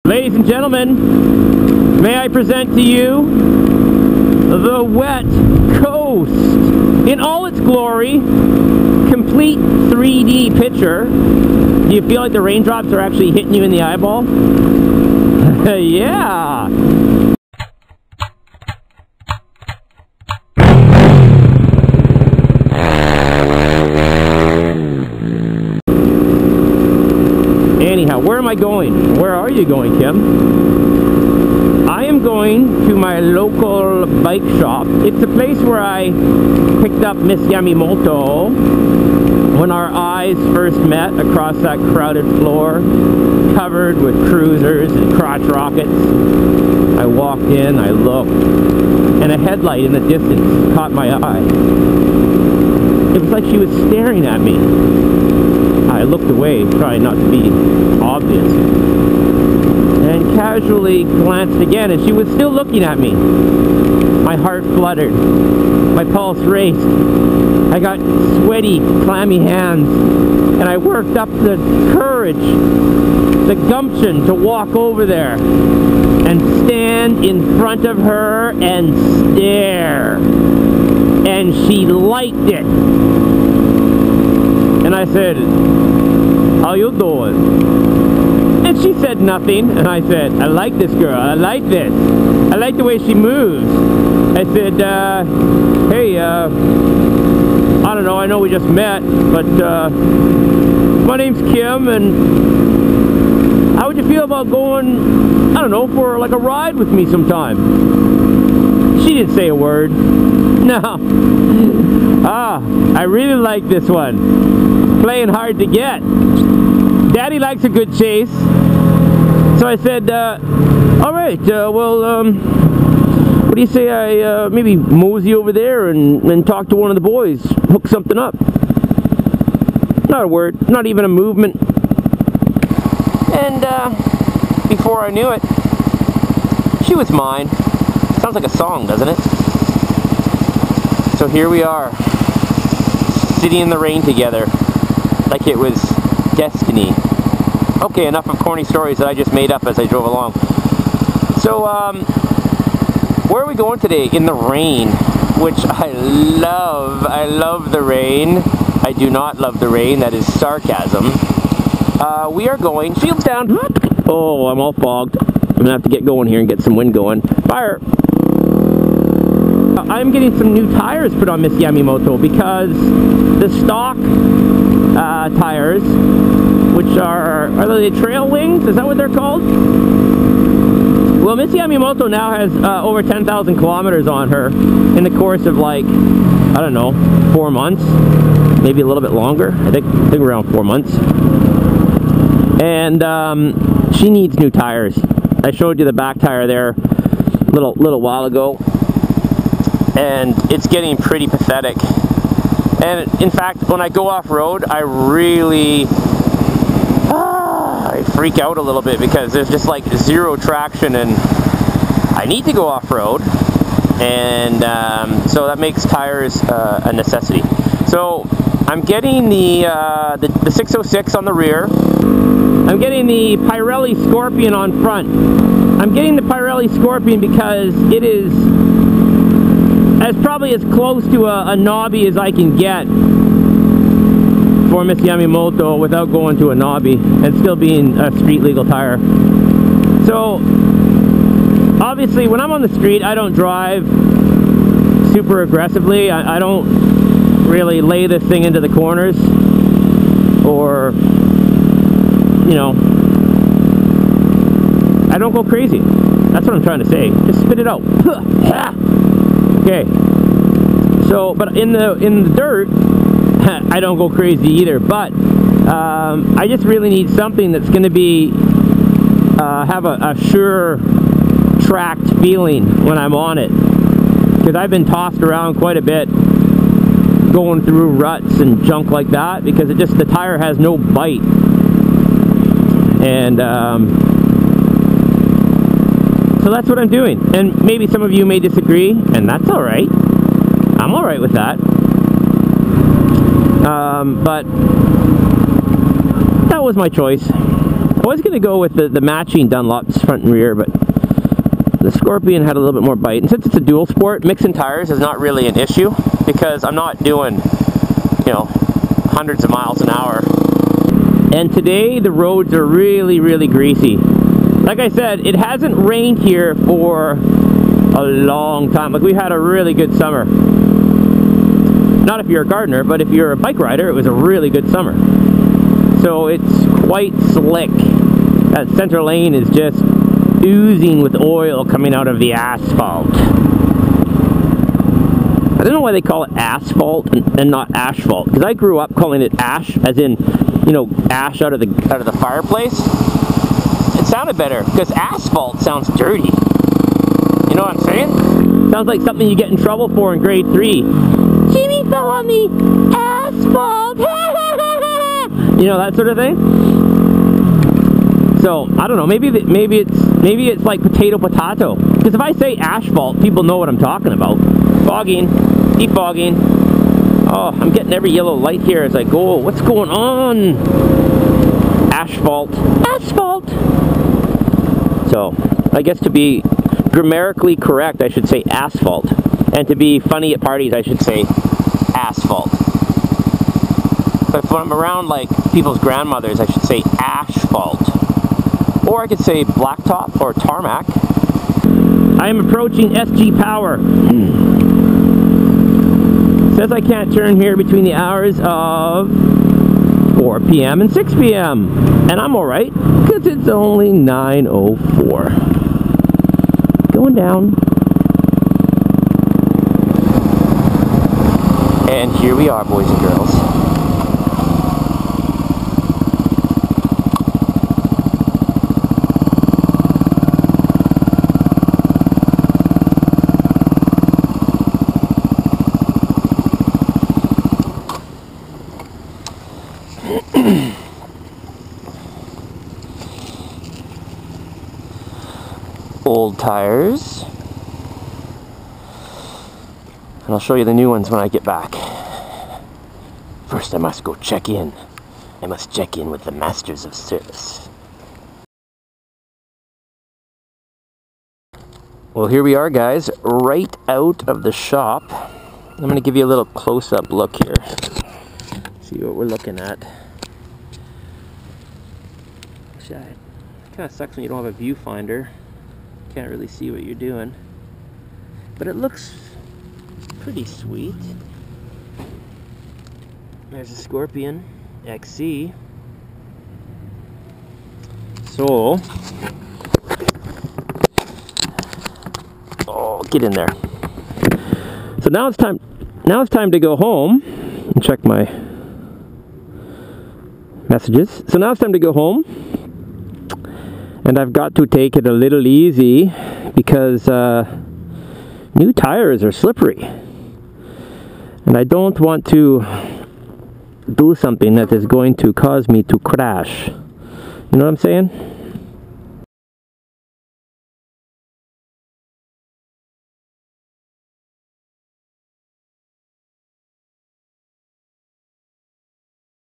Ladies and gentlemen, may I present to you the wet coast in all its glory, complete 3D picture. Do you feel like the raindrops are actually hitting you in the eyeball? Yeah! Anyhow, where am I going? Where are you going, Kim? I am going to my local bike shop. It's a place where I picked up Ms.Yamimoto when our eyes first met across that crowded floor, covered with cruisers and crotch rockets. I walked in, I looked, and a headlight in the distance caught my eye. It was like she was staring at me. I looked away, trying not to be obvious, and casually glanced again, and she was still looking at me. My heart fluttered. My pulse raced. I got sweaty, clammy hands, and I worked up the courage, the gumption to walk over there and stand in front of her and stare. And she liked it. And I said, "How you doing?" And she said nothing, and I said, "I like this girl, I like this. I like the way she moves." I said, "Hey, I don't know, I know we just met, but my name's Kim, and how would you feel about going, I don't know, for like a ride with me sometime?" She didn't say a word. No. I really like this one. Playing hard to get. Daddy likes a good chase. So I said, alright, well, what do you say I maybe mosey over there and talk to one of the boys, hook something up? Not a word, not even a movement. And before I knew it, she was mine. Sounds like a song, doesn't it? So here we are, sitting in the rain together, like it was destiny. Okay, enough of corny stories that I just made up as I drove along. So, where are we going today? In the rain, which I love. I love the rain. I do not love the rain. That is sarcasm. We are going, shields down. Oh, I'm all fogged. I'm gonna have to get going here and get some wind going. Fire! I'm getting some new tires put on Ms.Yamimoto because the stock tires, which are they trail wings? Is that what they're called? Well, Ms.Yamimoto now has over 10,000 kilometers on her in the course of, like, I don't know, 4 months, maybe a little bit longer. I think around 4 months. And she needs new tires. I showed you the back tire there a little while ago, and it's getting pretty pathetic. And in fact, when I go off-road, I really I freak out a little bit because there's just like zero traction, and I need to go off-road, and so that makes tires a necessity. So I'm getting the 606 on the rear. I'm getting the Pirelli Scorpion on front. I'm getting the Pirelli Scorpion because it is probably as close to a knobby as I can get for Ms.Yamimoto without going to a knobby and still being a street legal tire. So obviously when I'm on the street, I don't drive super aggressively. I don't really lay this thing into the corners, or, you know, I don't go crazy. That's what I'm trying to say. Just spit it out. Okay. So, but in the dirt, I don't go crazy either. But I just really need something that's going to be have a sure tracked feeling when I'm on it, because I've been tossed around quite a bit going through ruts and junk like that, because the tire has no bite. And so that's what I'm doing. And maybe some of you may disagree, and that's alright. I'm alright with that. But that was my choice. was going to go with the matching Dunlops front and rear, but the Scorpion had a little bit more bite. And since it's a dual sport, mixing tires is not really an issue because I'm not doing, you know, hundreds of miles an hour. And today the roads are really, really greasy. Like I said, it hasn't rained here for a long time. Like, we had a really good summer. Not if you're a gardener, but if you're a bike rider, it was a really good summer. So it's quite slick. That center lane is just oozing with oil coming out of the asphalt. I don't know why they call it asphalt and not asphalt, because I grew up calling it ash, as in, you know, ash out of the fireplace. It sounded better because asphalt sounds dirty. You know what I'm saying? Sounds like something you get in trouble for in grade 3. Jimmy fell on the asphalt. You know, that sort of thing. So I don't know. Maybe it's like potato. Because if I say asphalt, people know what I'm talking about. Fogging, deep fogging. Oh, I'm getting every yellow light here as I go. What's going on? Asphalt. Asphalt. So I guess to be grammatically correct, I should say asphalt. And to be funny at parties, I should say asphalt. But if I'm around like people's grandmothers, I should say asphalt. Or I could say blacktop or tarmac. I am approaching SG Power. Says I can't turn here between the hours of 4 p.m. and 6 p.m. And I'm alright, because it's only 9:04. Going down. And here we are, boys and girls. Old tires. And I'll show you the new ones when I get back. First, I must go check in. I must check in with the masters of service. Well, here we are, guys, right out of the shop. I'm going to give you a little close-up look here. See what we're looking at. It kind of sucks when you don't have a viewfinder. Can't really see what you're doing. But it looks pretty sweet. There's a Scorpion XC. So, oh, get in there. So now it's time to go home and check my messages. So now it's time to go home. And I've got to take it a little easy because new tires are slippery. And I don't want to do something that is going to cause me to crash. You know what I'm saying?